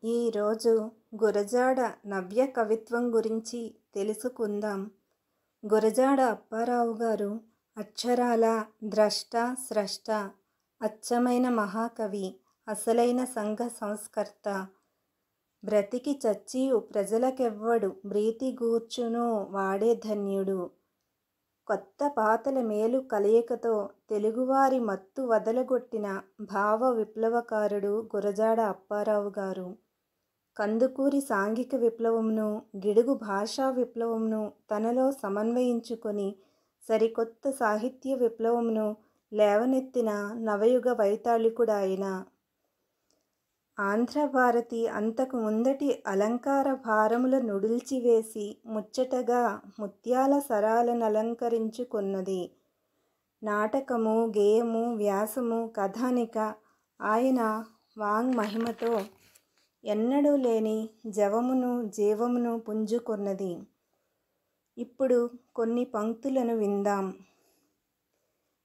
ఈరోజు గురజాడ నవ్య కవిత్వం గురించి తెలుసుకుందాం. గురజాడ అప్పారావు గారు అక్షరాల ద్రష్ట స్రష్ట, అచ్చమైన మహాకవి, అసలైన సంఘ సంస్కర్త. బ్రతికి చచ్చియు ప్రజలకెవ్వడు బ్రీతిగూర్చునో వాడే ధన్యుడు. కొత్త పాతల మేలు కలయికతో తెలుగువారి మత్తు వదలగొట్టిన భావ విప్లవకారుడు గురజాడ అప్పారావు గారు. కందుకూరి సాంఘిక విప్లవంను, గిడుగు భాషా విప్లవంను తనలో సమన్వయించుకొని సరికొత్త సాహిత్య విప్లవంను లేవనెత్తిన నవయుగ వైతాళికుడాయన. ఆంధ్రభారతి అంతకు ముందటి అలంకార భారముల నుడిల్చివేసి ముచ్చటగా ముత్యాల సరాలనలంకరించుకొన్నది. నాటకము, గేయము, వ్యాసము, కథానిక ఆయన వాంగ్మహిమతో ఎన్నడూ లేని జవమును జీవమును పుంజుకొన్నది. ఇప్పుడు కొన్ని పంక్తులను విందాం.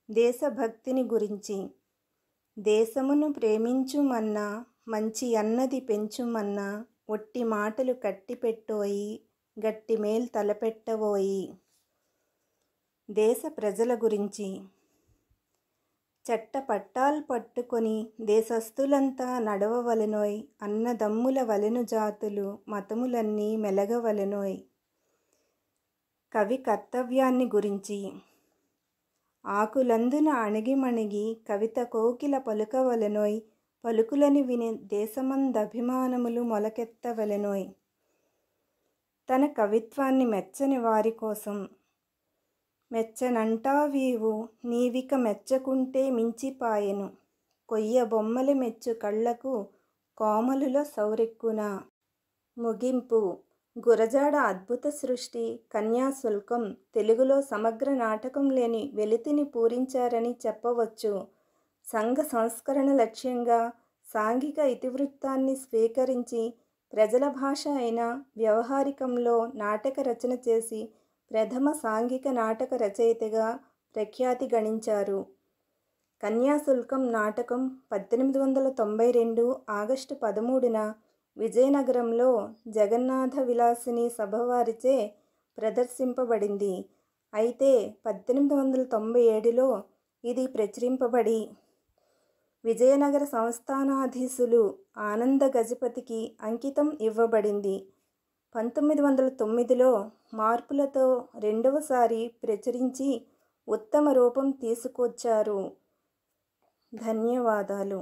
దేశభక్తిని గురించి. దేశమును ప్రేమించుమన్నా, మంచి అన్నది పెంచుమన్నా, ఒట్టి మాటలు కట్టిపెట్టోయి, గట్టిమేల్ తలపెట్టవోయి. దేశ ప్రజల గురించి. చట్టపట్టాల్ పట్టుకొని దేశస్థులంతా నడవవలెనోయ్, అన్నదమ్ముల వలెను జాతులు మతములన్నీ మెలగవలెనోయ్. కవి కర్తవ్యాన్ని గురించి. ఆకులందున అణిగిమణిగి కవిత కోకిల పలుకవలెనోయ్, పలుకులని విని దేశమందభిమానములు మొలకెత్తవలెనోయ్. తన కవిత్వాన్ని మెచ్చని వారి కోసం. మెచ్చనంటావీవు నీవిక మెచ్చకుంటే మించిపాయెను, కొయ్య బొమ్మలు మెచ్చు కళ్ళకు కోమలుల సౌరెక్కునా. ముగింపు. గురజాడ అద్భుత సృష్టి కన్యాశుల్కం తెలుగులో సమగ్ర నాటకం లేని వెలితిని పూరించారని చెప్పవచ్చు. సంఘ సంస్కరణ లక్ష్యంగా సాంఘిక ఇతివృత్తాన్ని స్వీకరించి ప్రజల భాష అయిన వ్యవహారికంలో నాటక రచన చేసి ప్రథమ సాంఘిక నాటక రచయితగా ప్రఖ్యాతి గణించారు. కన్యాశుల్కం నాటకం 1892 ఆగస్టు 13న విజయనగరంలో జగన్నాథ విలాసిని సభ వారిచే ప్రదర్శింపబడింది. అయితే 1897లో ఇది ప్రచురింపబడి విజయనగర సంస్థానాధీశులు ఆనంద గజపతికి అంకితం ఇవ్వబడింది. 1909లో మార్పులతో రెండవసారి ప్రచురించి ఉత్తమ రూపం తీసుకొచ్చారు. ధన్యవాదాలు.